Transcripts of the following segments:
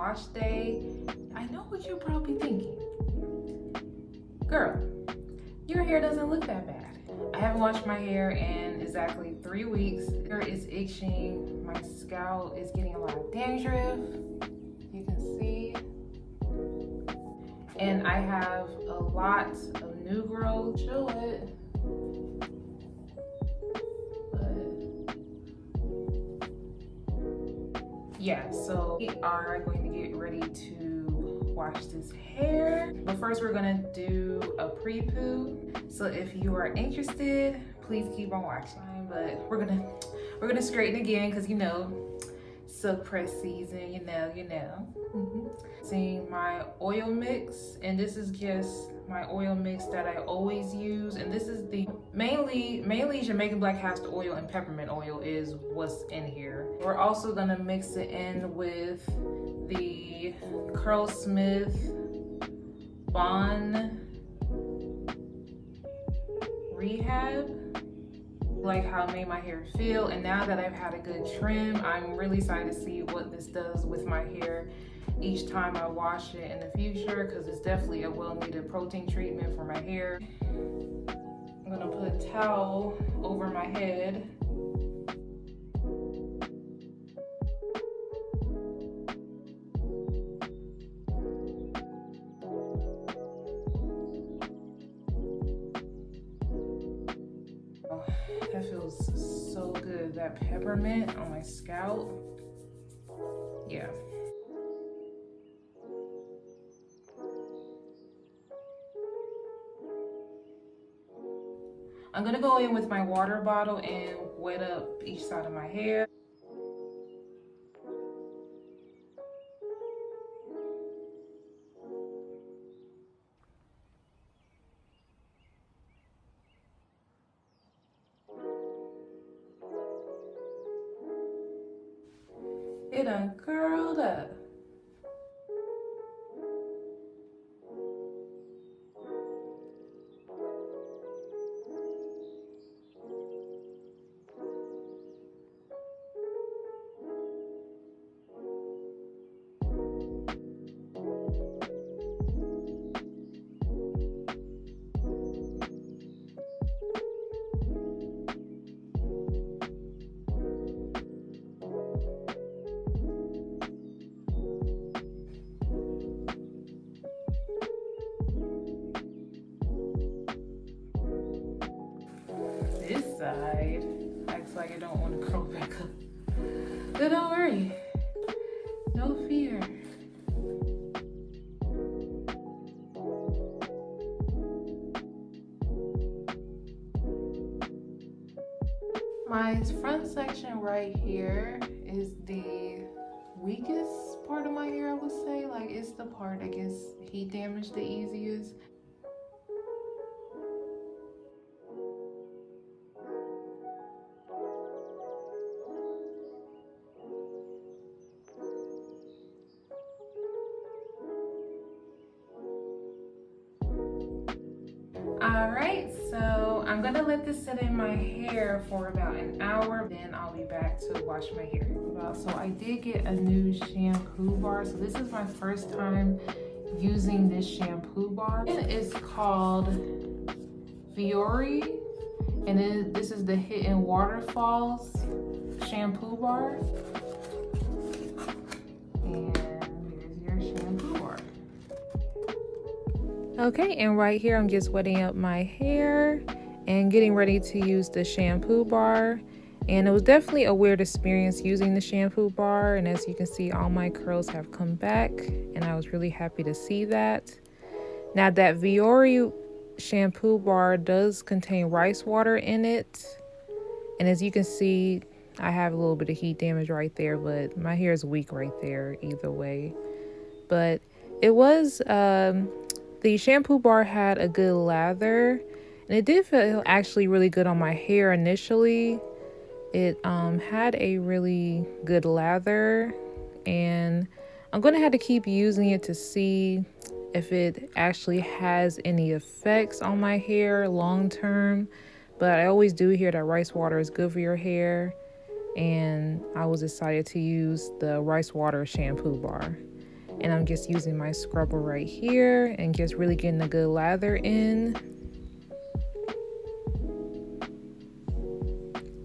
wash day. I know what you're probably thinking. Girl, your hair doesn't look that bad. I haven't washed my hair in exactly 3 weeks. Hair is itching. My scalp is getting a lot of dandruff. You can see. And I have a lot of new growth. Show it. Yeah, so we are going to get ready to wash this hair. But first we're gonna do a pre-poo. So if you are interested, please keep on watching. But we're gonna straighten again because you know, silk press season, you know. Seeing my oil mix, and this is just my oil mix that I always use, and this is the mainly Jamaican black castor oil and peppermint oil is what's in here. We're also gonna mix it in with the Curlsmith Bond Rehab. Like how it made my hair feel, and now that I've had a good trim, I'm really excited to see what this does with my hair each time I wash it in the future, because it's definitely a well-needed protein treatment for my hair. I'm gonna put a towel over my head. Oh, that feels so good. That peppermint on my scalp. Yeah. I'm gonna go in with my water bottle and wet up each side of my hair. It done curled up. This side acts like I don't want to curl back up. But don't worry, no fear. My front section right here is the weakest part of my hair, I would say. Like, it's the part that gets heat damaged the easiest. Alright, so I'm gonna let this sit in my hair for about an hour, then I'll be back to wash my hair. So I did get a new shampoo bar. So this is my first time using this shampoo bar. It is called Viori, and this is the Hidden Waterfalls shampoo bar. And here's your shampoo bar. Okay, and right here I'm just wetting up my hair and getting ready to use the shampoo bar. And it was definitely a weird experience using the shampoo bar, and as you can see, all my curls have come back, and I was really happy to see that. Now, that Viori shampoo bar does contain rice water in it, and as you can see, I have a little bit of heat damage right there, but my hair is weak right there either way. But it was the shampoo bar had a good lather, and it did feel actually really good on my hair initially. It had a really good lather, and I'm gonna have to keep using it to see if it actually has any effects on my hair long term. But I always do hear that rice water is good for your hair, and I was excited to use the rice water shampoo bar. And I'm just using my scrubber right here and just really getting a good lather in.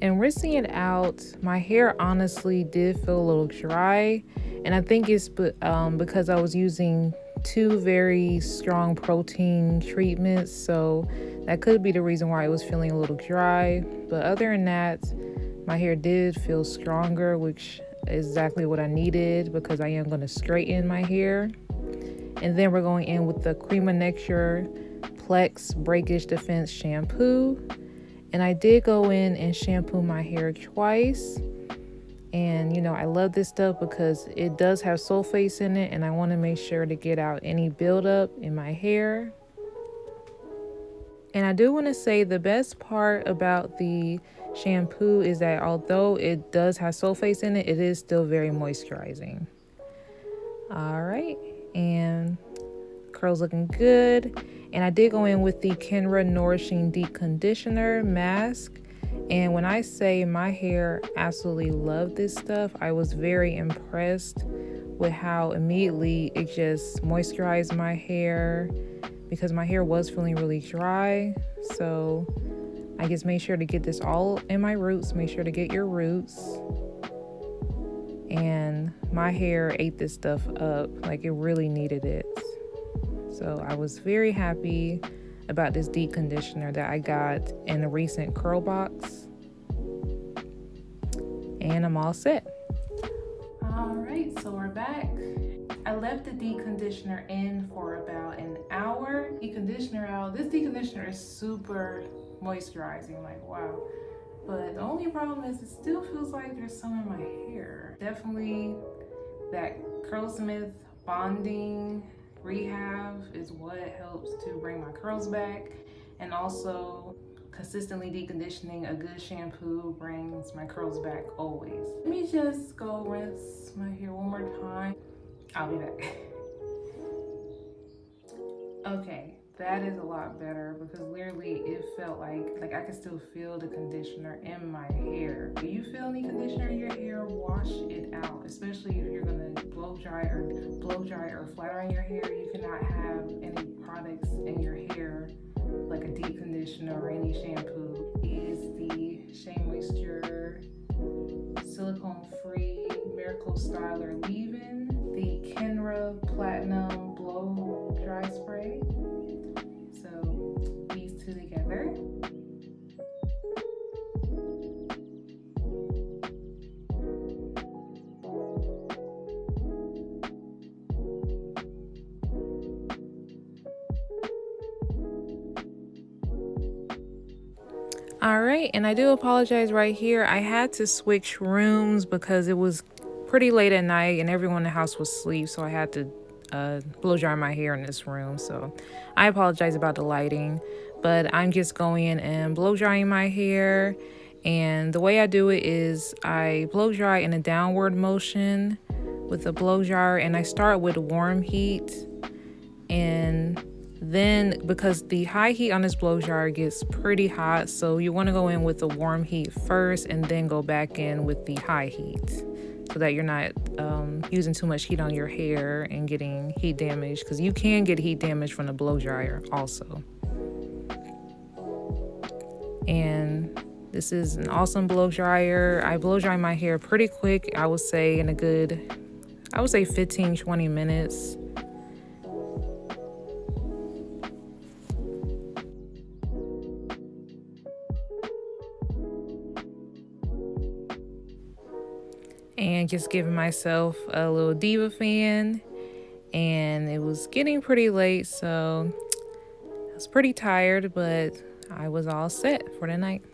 And rinsing it out, my hair honestly did feel a little dry. And I think it's because I was using 2 very strong protein treatments. So that could be the reason why it was feeling a little dry. But other than that, my hair did feel stronger, which is exactly what I needed because I am going to straighten my hair. And then we're going in with the Creme Plex Breakage Defense Shampoo. And I did go in and shampoo my hair twice. And you know, I love this stuff because it does have sulfates in it, and I want to make sure to get out any buildup in my hair. And I do want to say the best part about the shampoo is that although it does have sulfates in it, it is still very moisturizing. All right, and curls looking good. And I did go in with the KENRA Nourishing Deep Conditioner Mask. And when I say my hair absolutely loved this stuff, I was very impressed with how immediately it just moisturized my hair because my hair was feeling really dry. So I just made sure to get this all in my roots. Make sure to get your roots. And my hair ate this stuff up, like it really needed it. So I was very happy about this deep conditioner that I got in the recent curl box. And I'm all set. All right, so we're back. I left the deep conditioner in for about an hour. Deep conditioner out. This deep conditioner is super moisturizing, like wow. But the only problem is it still feels like there's some in my hair. Definitely that Curlsmith bonding Rehab is what helps to bring my curls back, and also consistently deep conditioning a good shampoo brings my curls back always. Let me just go rinse my hair one more time. I'll be back. Okay, that is a lot better because literally it felt like I could still feel the conditioner in my hair. If you feel any conditioner in your hair, wash it out, especially if you're gonna blow dry or flat iron your hair. You cannot have any products in your hair like a deep conditioner or any shampoo. Is the Shea Moisture silicone free miracle styler leave-in, the KENRA Platinum blow dry spray. So these two together. All right, and I do apologize right here. I had to switch rooms because it was pretty late at night and everyone in the house was asleep, so I had to blow dry my hair in this room. So I apologize about the lighting, but I'm just going in and blow drying my hair. And the way I do it is I blow dry in a downward motion with a blow dryer, and I start with warm heat. And then because the high heat on this blow dryer gets pretty hot, so you want to go in with the warm heat first and then go back in with the high heat so that you're not using too much heat on your hair and getting heat damage, because you can get heat damage from the blow dryer also. And this is an awesome blow dryer. I blow dry my hair pretty quick. I would say 15-20 minutes. And just giving myself a little diva fan, and it was getting pretty late, so I was pretty tired, but I was all set for the night.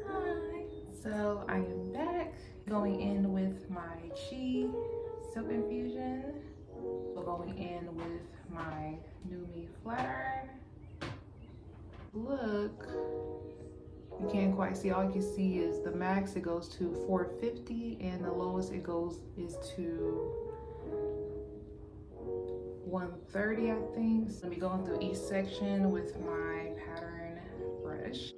Hi, so I am back, going in with my Shea Silk Infusion, going in with my NuMe flat iron. Look, you can't quite see. All you can see is the max. It goes to 450, and the lowest it goes is to 130, I think. So let me go through each section with my pattern brush.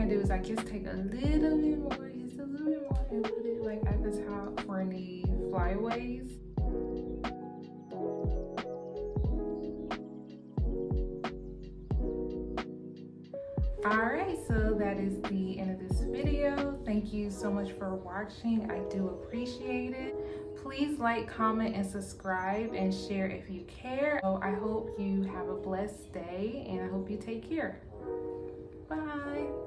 I do is I just take a little bit more, just a little bit more, and put it like at the top for any flyaways. Alright, so that is the end of this video. Thank you so much for watching. I do appreciate it. Please like, comment, and subscribe, and share if you care. So I hope you have a blessed day, and I hope you take care. Bye.